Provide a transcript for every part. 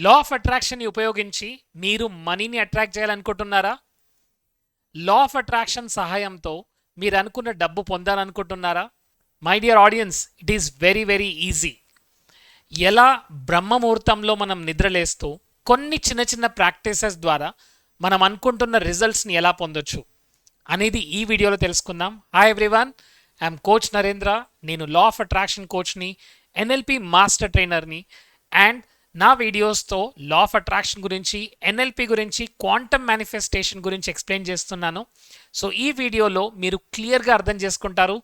Law of అట్రాక్షన్ని ఉపయోగించి మీరు మనీని అట్రాక్ట్ చేయాలనుకుంటున్నారా? లా ఆఫ్ అట్రాక్షన్ సహాయంతో మీరు అనుకున్న డబ్బు పొందాలనుకుంటున్నారా? My dear audience, it is very very easy. ఎలా బ్రహ్మముహూర్తంలో మనం నిద్రలేస్తూ కొన్ని చిన్న చిన్న ప్రాక్టీసెస్ ద్వారా మనం అనుకుంటున్న రిజల్ట్స్ని ఎలా పొందొచ్చు అనేది ఈ వీడియోలో తెలుసుకుందాం. Hi everyone, I'm coach Narendra. నేను లా ఆఫ్ అట్రాక్షన్ కోచ్ని, ఎన్ఎల్పి మాస్టర్ ట్రైనర్ని. అండ్ నా వీడియోస్తో లా ఆఫ్ అట్రాక్షన్ గురించి, ఎన్ఎల్పి గురించి, క్వాంటమ్ మేనిఫెస్టేషన్ గురించి ఎక్స్ప్లెయిన్ చేస్తున్నాను. సో ఈ వీడియోలో మీరు క్లియర్గా అర్థం చేసుకుంటారు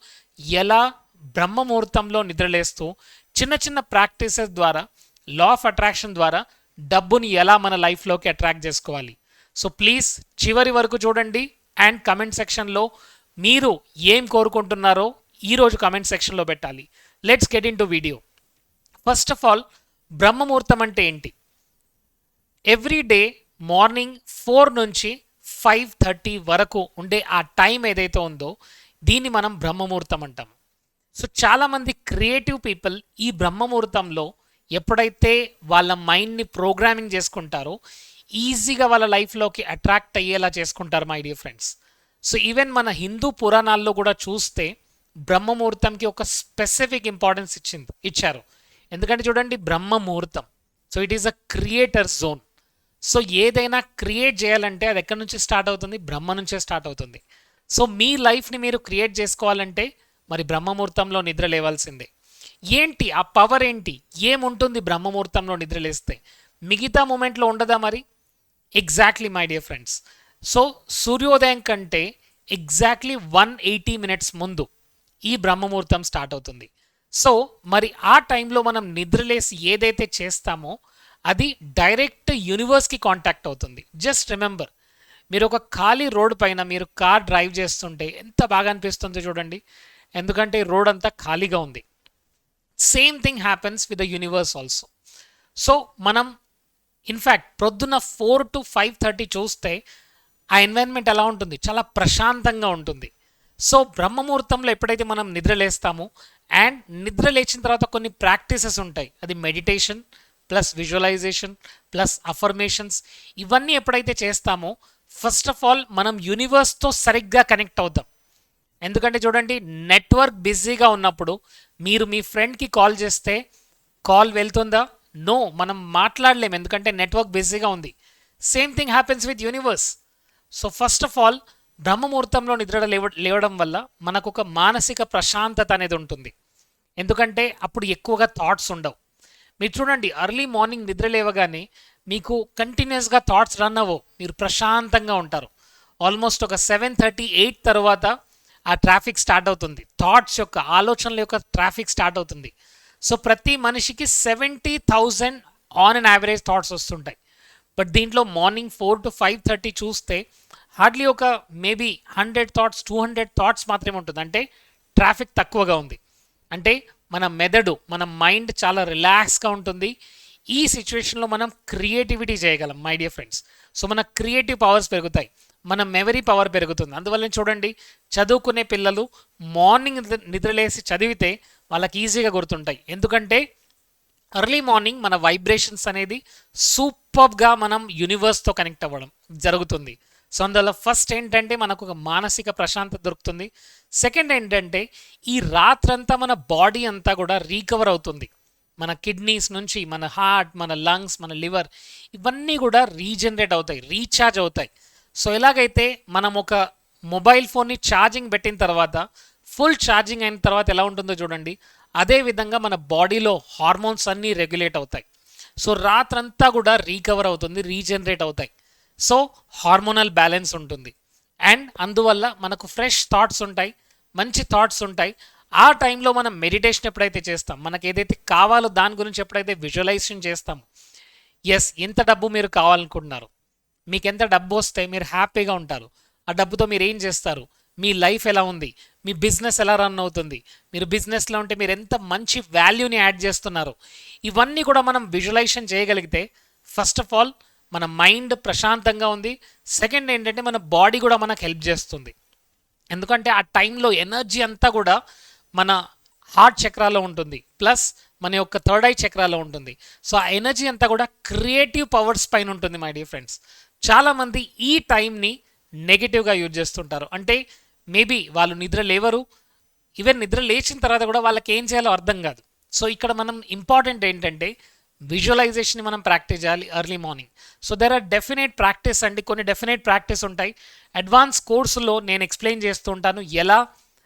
ఎలా బ్రహ్మముహూర్తంలో నిద్రలేస్తూ చిన్న చిన్న ప్రాక్టీసెస్ ద్వారా లా ఆఫ్ అట్రాక్షన్ ద్వారా డబ్బుని ఎలా మన లైఫ్లోకి అట్రాక్ట్ చేసుకోవాలి. సో ప్లీజ్ చివరి వరకు చూడండి అండ్ కమెంట్ సెక్షన్లో మీరు ఏం కోరుకుంటున్నారో ఈరోజు కమెంట్ సెక్షన్లో పెట్టాలి. Let's get into video. First of all, బ్రహ్మముహూర్తం అంటే ఏంటి? ఎవ్రీ డే మార్నింగ్ 4 నుంచి 5:30 వరకు ఉండే ఆ టైం ఏదైతే ఉందో దీన్ని మనం బ్రహ్మముహూర్తం అంటాము. సో చాలామంది క్రియేటివ్ పీపుల్ ఈ బ్రహ్మముహూర్తంలో ఎప్పుడైతే వాళ్ళ మైండ్ని ప్రోగ్రామింగ్ చేసుకుంటారో ఈజీగా వాళ్ళ లైఫ్లోకి అట్రాక్ట్ అయ్యేలా చేసుకుంటారు my dear friends. So even మన హిందూ పురాణాల్లో కూడా చూస్తే బ్రహ్మముహూర్తంకి ఒక స్పెసిఫిక్ ఇంపార్టెన్స్ ఇచ్చారు. ఎందుకంటే చూడండి, బ్రహ్మముహూర్తం, so it is a creator zone. So ఏదైనా క్రియేట్ చేయాలంటే అది ఎక్కడి నుంచి స్టార్ట్ అవుతుంది? బ్రహ్మ నుంచే స్టార్ట్ అవుతుంది. సో మీ లైఫ్ని మీరు క్రియేట్ చేసుకోవాలంటే మరి బ్రహ్మముహూర్తంలో నిద్ర లేవాల్సిందే. ఏంటి ఆ పవర్? ఏంటి, ఏముంటుంది బ్రహ్మముహూర్తంలో నిద్రలేస్తే? మిగతా మూమెంట్లో ఉండదా మరి? Exactly my dear friends. So సూర్యోదయం కంటే ఎగ్జాక్ట్లీ 180 మినిట్స్ ముందు ఈ బ్రహ్మముహూర్తం స్టార్ట్ అవుతుంది. సో మరి ఆ టైంలో మనం నిద్రలేసి ఏదైతే చేస్తామో అది డైరెక్ట్ యూనివర్స్కి కాంటాక్ట్ అవుతుంది. జస్ట్ రిమెంబర్, మీరు ఒక ఖాళీ రోడ్ పైన మీరు కార్ డ్రైవ్ చేస్తుంటే ఎంత బాగా అనిపిస్తుందో చూడండి, ఎందుకంటే రోడ్ అంతా ఖాళీగా ఉంది. Same thing happens with the universe also. So మనం ఇన్ఫ్యాక్ట్ ప్రొద్దున 4 to 5:30 చూస్తే ఆ ఎన్వైరన్మెంట్ ఎలా ఉంటుంది? చాలా ప్రశాంతంగా ఉంటుంది. సో బ్రహ్మముహూర్తంలో ఎప్పుడైతే మనం నిద్రలేస్తామో అండ్ నిద్ర లేచిన తర్వాత కొన్ని ప్రాక్టీసెస్ ఉంటాయి. అది meditation plus visualisation plus affirmations. ఇవన్నీ ఎప్పుడైతే చేస్తామో ఫస్ట్ ఆఫ్ ఆల్ మనం యూనివర్స్తో సరిగ్గా కనెక్ట్ అవుతాం. ఎందుకంటే చూడండి, నెట్వర్క్ బిజీగా ఉన్నప్పుడు మీరు మీ ఫ్రెండ్కి కాల్ చేస్తే కాల్ వెళ్తుందా? నో, మనం మాట్లాడలేము, ఎందుకంటే నెట్వర్క్ బిజీగా ఉంది. Same thing happens with universe. So first of all బ్రహ్మముహూర్తంలో నిద్ర లేవడం వల్ల మనకు ఒక మానసిక ప్రశాంతత అనేది ఉంటుంది. ఎందుకంటే అప్పుడు ఎక్కువగా థాట్స్ ఉండవు. మీరు చూడండి, అర్లీ మార్నింగ్ నిద్ర లేవగానే మీకు కంటిన్యూస్గా థాట్స్ రన్ అవ్వవు, మీరు ప్రశాంతంగా ఉంటారు. ఆల్మోస్ట్ ఒక 7:30, 8 తర్వాత ఆ ట్రాఫిక్ స్టార్ట్ అవుతుంది, థాట్స్ యొక్క, ఆలోచనల యొక్క ట్రాఫిక్ స్టార్ట్ అవుతుంది. సో ప్రతి మనిషికి 70,000 ఆన్ అండ్ యావరేజ్ థాట్స్ వస్తుంటాయి. బట్ దీంట్లో మార్నింగ్ 4 to 5:30 చూస్తే హార్డ్లీ ఒక మేబీ 100 థాట్స్, 200 థాట్స్ మాత్రమే ఉంటుంది. అంటే ట్రాఫిక్ తక్కువగా ఉంది. అంటే మన మెదడు, మన మైండ్ చాలా రిలాక్స్గా ఉంటుంది. ఈ సిచ్యువేషన్లో మనం క్రియేటివిటీ చేయగలం మై డియర్ ఫ్రెండ్స్. సో మన క్రియేటివ్ పవర్స్ పెరుగుతాయి, మన మెమరీ పవర్ పెరుగుతుంది. అందువల్ల చూడండి, చదువుకునే పిల్లలు మార్నింగ్ నిద్రలేసి చదివితే వాళ్ళకి ఈజీగా గుర్తుంటాయి. ఎందుకంటే ఎర్లీ మార్నింగ్ మన వైబ్రేషన్స్ అనేది సూపర్గా మనం యూనివర్స్తో కనెక్ట్ అవ్వడం జరుగుతుంది. సో అందువల్ల ఫస్ట్ ఏంటంటే మనకు ఒక మానసిక ప్రశాంతత దొరుకుతుంది. సెకండ్ ఏంటంటే ఈ రాత్రంతా మన బాడీ అంతా కూడా రీకవర్ అవుతుంది. మన కిడ్నీస్ నుంచి మన హార్ట్, మన లంగ్స్, మన లివర్ ఇవన్నీ కూడా రీజనరేట్ అవుతాయి, రీఛార్జ్ అవుతాయి. సో ఎలాగైతే మనం ఒక మొబైల్ ఫోన్ని ఛార్జింగ్ పెట్టిన తర్వాత ఫుల్ ఛార్జింగ్ అయిన తర్వాత ఎలా ఉంటుందో చూడండి, అదేవిధంగా మన బాడీలో హార్మోన్స్ అన్నీ రెగ్యులేట్ అవుతాయి. సో రాత్రంతా కూడా రీకవర్ అవుతుంది, రీజనరేట్ అవుతాయి. సో హార్మోనల్ బ్యాలెన్స్ ఉంటుంది అండ్ అందువల్ల మనకు ఫ్రెష్ థాట్స్ ఉంటాయి, మంచి థాట్స్ ఉంటాయి. ఆ టైంలో మనం మెడిటేషన్ ఎప్పుడైతే చేస్తాం, మనకు ఏదైతే కావాలో దాని గురించి ఎప్పుడైతే విజువలైజేషన్ చేస్తామో, ఎస్, ఎంత డబ్బు మీరు కావాలనుకుంటున్నారు, మీకు ఎంత డబ్బు వస్తే మీరు హ్యాపీగా ఉంటారు, ఆ డబ్బుతో మీరు ఏం చేస్తారు, మీ లైఫ్ ఎలా ఉంది, మీ బిజినెస్ ఎలా రన్ అవుతుంది, మీరు బిజినెస్లో ఉంటే మీరు ఎంత మంచి వాల్యూని యాడ్ చేస్తున్నారు, ఇవన్నీ కూడా మనం విజువలైజేషన్ చేయగలిగితే ఫస్ట్ ఆఫ్ ఆల్ మన మైండ్ ప్రశాంతంగా ఉంది. సెకండ్ ఏంటంటే మన బాడీ కూడా మనకు హెల్ప్ చేస్తుంది. ఎందుకంటే ఆ టైంలో ఎనర్జీ అంతా కూడా మన హార్ట్ చక్రాలో ఉంటుంది, ప్లస్ మన యొక్క థర్డ్ ఐ చక్రాలో ఉంటుంది. సో ఆ ఎనర్జీ అంతా కూడా క్రియేటివ్ పవర్స్ పైన ఉంటుంది మై డియర్ ఫ్రెండ్స్. చాలామంది ఈ టైంని నెగిటివ్గా యూజ్ చేస్తుంటారు. అంటే మేబీ వాళ్ళు నిద్ర లేవరు, ఈవెన్ నిద్ర లేచిన తర్వాత కూడా వాళ్ళకి ఏం చేయాలో అర్థం కాదు. సో ఇక్కడ మనం ఇంపార్టెంట్ ఏంటంటే విజువలైజేషన్ మనం ప్రాక్టీస్ చేయాలి early morning. So there are definite practice అండి, కొన్ని డెఫినెట్ ప్రాక్టీస్ ఉంటాయి. అడ్వాన్స్ కోర్సులో నేను ఎక్స్ప్లెయిన్ చేస్తూ ఉంటాను ఎలా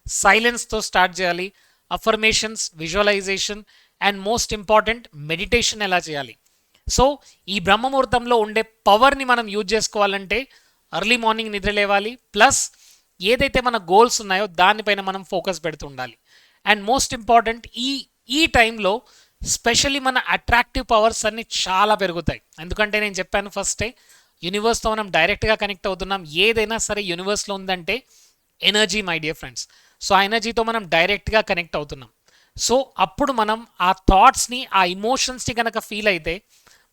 సైలెన్స్తో స్టార్ట్ చేయాలి, affirmations, visualisation and most important meditation ఎలా చేయాలి. సో ఈ బ్రహ్మముహూర్తంలో ఉండే పవర్ని మనం యూజ్ చేసుకోవాలంటే ఎర్లీ మార్నింగ్ నిద్ర లేవాలి, ప్లస్ ఏదైతే మన గోల్స్ ఉన్నాయో దానిపైన మనం ఫోకస్ పెడుతూ ఉండాలి. అండ్ మోస్ట్ ఇంపార్టెంట్ ఈ టైంలో స్పెషల్లీ మన అట్రాక్టివ్ పవర్స్ అన్ని చాలా పెరుగుతాయి. ఎందుకంటే నేను చెప్పాను ఫస్టే, యూనివర్స్తో మనం డైరెక్ట్గా కనెక్ట్ అవుతున్నాం. ఏదైనా సరే యూనివర్స్లో ఉందంటే energy my dear friends. So ఆ ఎనర్జీతో మనం డైరెక్ట్గా కనెక్ట్ అవుతున్నాం. సో అప్పుడు మనం ఆ థాట్స్ని, ఆ ఇమోషన్స్ని కనుక ఫీల్ అయితే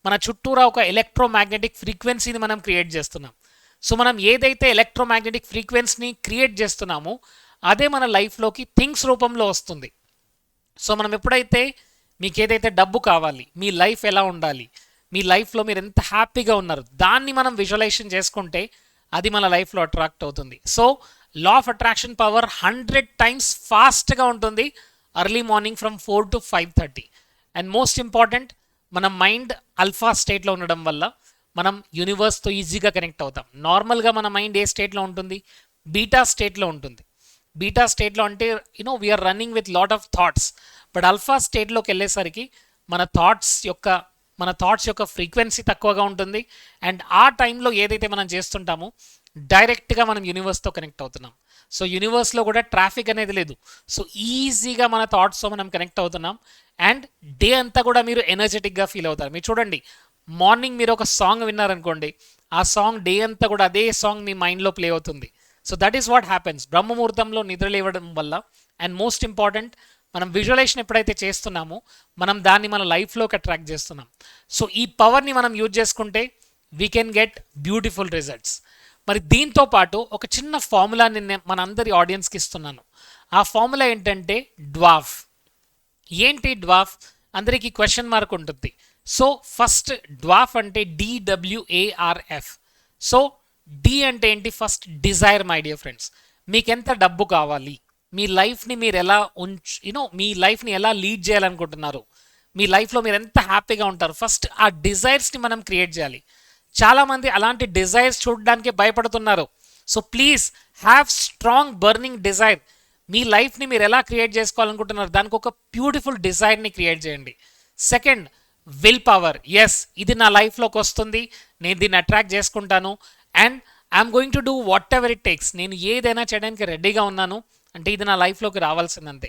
మన చుట్టూరా ఒక ఎలక్ట్రోమాగ్నెటిక్ ఫ్రీక్వెన్సీని మనం క్రియేట్ చేస్తున్నాం. సో మనం ఏదైతే ఎలక్ట్రోమాగ్నెటిక్ ఫ్రీక్వెన్సీని క్రియేట్ చేస్తున్నామో అదే మన లైఫ్లోకి థింగ్స్ రూపంలో వస్తుంది. సో మనం ఎప్పుడైతే మీకు ఏదైతే డబ్బు కావాలి, మీ లైఫ్ ఎలా ఉండాలి, మీ లైఫ్లో మీరు ఎంత హ్యాపీగా ఉన్నారు, దాన్ని మనం విజువలైజేషన్ చేసుకుంటే అది మన లైఫ్లో అట్రాక్ట్ అవుతుంది. So law of attraction power 100 times ఫాస్ట్గా ఉంటుంది early morning from 4 to 5:30. And most important, మన మైండ్ ఆల్ఫా స్టేట్లో ఉండడం వల్ల మనం యూనివర్స్తో ఈజీగా కనెక్ట్ అవుతాం. నార్మల్గా మన మైండ్ ఏ స్టేట్లో ఉంటుంది? బీటా స్టేట్లో ఉంటుంది. బీటా స్టేట్లో అంటే we're running with lot of thoughts. But alpha స్టేట్లోకి వెళ్ళేసరికి మన థాట్స్ యొక్క ఫ్రీక్వెన్సీ తక్కువగా ఉంటుంది. అండ్ ఆ టైంలో ఏదైతే మనం చేస్తుంటామో డైరెక్ట్గా మనం యూనివర్స్తో కనెక్ట్ అవుతున్నాం. సో యూనివర్స్లో కూడా ట్రాఫిక్ అనేది లేదు. సో ఈజీగా మన థాట్స్తో మనం కనెక్ట్ అవుతున్నాం. అండ్ డే అంతా కూడా మీరు ఎనర్జెటిక్గా ఫీల్ అవుతారు. మీరు చూడండి, మార్నింగ్ మీరు ఒక సాంగ్ విన్నారనుకోండి, ఆ సాంగ్ డే అంతా కూడా అదే సాంగ్ మీ మైండ్లో ప్లే అవుతుంది. So that is what happens బ్రహ్మముహూర్తంలో నిద్ర లేవడం వల్ల. అండ్ మోస్ట్ ఇంపార్టెంట్, మనం విజువలైజేషన్ ఎప్పుడైతే చేస్తున్నామో మనం దాన్ని మన లైఫ్లోకి అట్రాక్ట్ చేస్తున్నాం. సో ఈ పవర్ని మనం యూజ్ చేసుకుంటే we can get beautiful results. మరి దీంతో పాటు ఒక చిన్న ఫార్ములాని నేను మనందరి ఆడియన్స్కి ఇస్తున్నాను. ఆ ఫార్ములా ఏంటంటే డ్వార్ఫ్. ఏంటి డ్వార్ఫ్? అందరికీ క్వశ్చన్ మార్క్ ఉంటుంది. సో ఫస్ట్ డ్వార్ఫ్ అంటే DWARF. సో డి అంటే ఏంటి? First desire my dear friends. మీకు ఎంత డబ్బు కావాలి, మీ లైఫ్ని మీరు ఎలా మీ లైఫ్ని ఎలా లీడ్ చేయాలనుకుంటున్నారు, మీ లైఫ్లో మీరు ఎంత హ్యాపీగా ఉంటారు, ఫస్ట్ ఆ డిజైర్స్ని మనం క్రియేట్ చేయాలి. చాలామంది అలాంటి డిజైర్స్ చూడడానికి భయపడుతున్నారు. So please have strong burning desire. మీ లైఫ్ని మీరు ఎలా క్రియేట్ చేసుకోవాలనుకుంటున్నారు, దానికి ఒక బ్యూటిఫుల్ డిజైర్ని క్రియేట్ చేయండి. Second, will power. ఎస్, ఇది నా లైఫ్లోకి వస్తుంది, నేను దీన్ని అట్రాక్ట్ చేసుకుంటాను and I'm going to do whatever it takes. నేను ఏదైనా చేయడానికి రెడీగా ఉన్నాను అంటే ఇది నా లైఫ్లోకి రావాల్సిందంతే.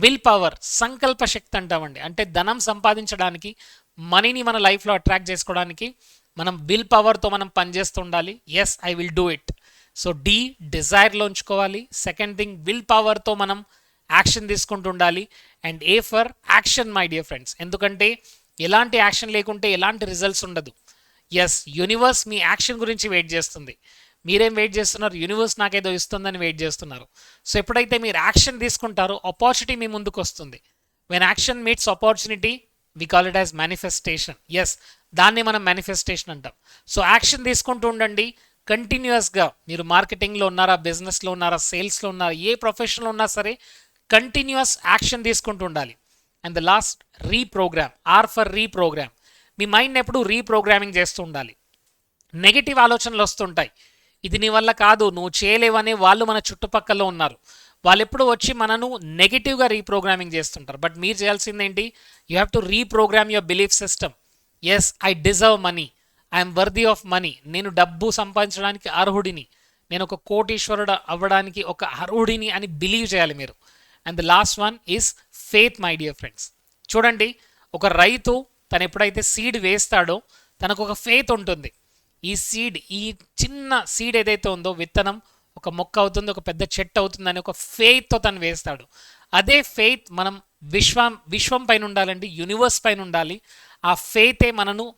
విల్ పవర్, సంకల్ప శక్తి అంటామండి. అంటే ధనం సంపాదించడానికి, మనీని మన లైఫ్లో అట్రాక్ట్ చేసుకోవడానికి మనం విల్ పవర్తో మనం పనిచేస్తూ ఉండాలి. Yes, I will do it. So the డిజైర్లో ఉంచుకోవాలి. సెకండ్ థింగ్, విల్ పవర్తో మనం యాక్షన్ తీసుకుంటూ ఉండాలి. And A for action my dear friends. ఎందుకంటే ఎలాంటి యాక్షన్ లేకుంటే ఎలాంటి రిజల్ట్స్ ఉండదు. ఎస్, యూనివర్స్ మీ యాక్షన్ గురించి వెయిట్ చేస్తుంది. మీరేం వెయిట్ చేస్తున్నారు? యూనివర్స్ నాకేదో ఇస్తుందని వెయిట్ చేస్తున్నారు. సో ఎప్పుడైతే మీరు యాక్షన్ తీసుకుంటారో ఆపర్చునిటీ మీ ముందుకు వస్తుంది. When action meets opportunity we call it as manifestation. Yes, దాన్ని మనం మేనిఫెస్టేషన్ అంటాం. సో యాక్షన్ తీసుకుంటూ ఉండండి కంటిన్యూస్గా. మీరు మార్కెటింగ్లో ఉన్నారా, బిజినెస్లో ఉన్నారా, సేల్స్లో ఉన్నారా, ఏ ప్రొఫెషన్లో ఉన్నా సరే కంటిన్యూస్ యాక్షన్ తీసుకుంటూ ఉండాలి. And the last, reprogram. R for reprogram. మీ మైండ్ ఎప్పుడు రీప్రోగ్రామింగ్ చేస్తూ ఉండాలి. నెగిటివ్ ఆలోచనలు వస్తుంటాయి, ఇది నీ వల్ల కాదు, నువ్వు చేయలేవనే వాళ్ళు మన చుట్టుపక్కల ఉన్నారు. వాళ్ళు ఎప్పుడు వచ్చి మనను నెగిటివ్గా రీప్రోగ్రామింగ్ చేస్తుంటారు. బట్ మీరు చేయాల్సిందేంటి? You have to reprogram your belief system. Yes, I deserve money, I'm worthy of money. నేను డబ్బు సంపాదించడానికి అర్హుడిని, నేను ఒక కోటీశ్వరుడు అవ్వడానికి ఒక అర్హుడిని అని బిలీవ్ చేయాలి మీరు. And the last one is faith my dear friends. చూడండి, ఒక రైతు తను ఎప్పుడైతే సీడ్ వేస్తాడో తనకు ఒక ఫెయిత్ ఉంటుంది. ఈ చిన్న సీడ్ ఏదైతే ఉందో, విత్తనం ఒక మొక్క అవుతుంది, ఒక పెద్ద చెట్టు అవుతుందని ఒక ఫెయిత్తో తను వేస్తాడు. అదే ఫెయిత్ మనం విశ్వం పైన ఉండాలండి, యూనివర్స్ పైన ఉండాలి. ఆ ఫెయితే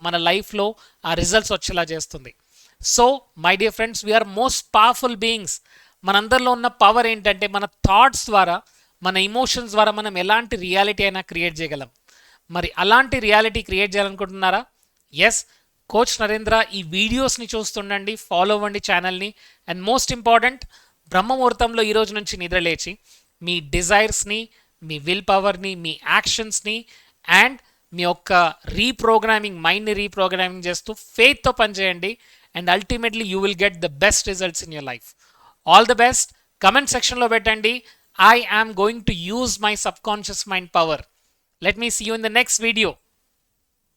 మన లైఫ్లో ఆ రిజల్ట్స్ వచ్చేలా చేస్తుంది. So my dear friends, we're most powerful beings. మనందరిలో ఉన్న పవర్ ఏంటంటే మన థాట్స్ ద్వారా, మన ఇమోషన్స్ ద్వారా మనం ఎలాంటి రియాలిటీ అయినా క్రియేట్ చేయగలం. మరి అలాంటి రియాలిటీ క్రియేట్ చేయాలనుకుంటున్నారా? ఎస్, కోచ్ నరేంద్ర ఈ వీడియోస్ని చూస్తుండండి, ఫాలో అవ్వండి ఛానల్ని. అండ్ మోస్ట్ ఇంపార్టెంట్, బ్రహ్మముహూర్తంలో ఈ రోజు నుంచి నిద్రలేచి మీ డిజైర్స్ని, మీ విల్ పవర్ని, మీ యాక్షన్స్ని అండ్ మీ యొక్క మైండ్ని రీప్రోగ్రామింగ్ చేస్తూ ఫెయిత్తో పనిచేయండి. And ultimately you will get the best results in your life. All the best. Comment సెక్షన్లో పెట్టండి, I am going to use my subconscious mind power. Let me see you in the next video.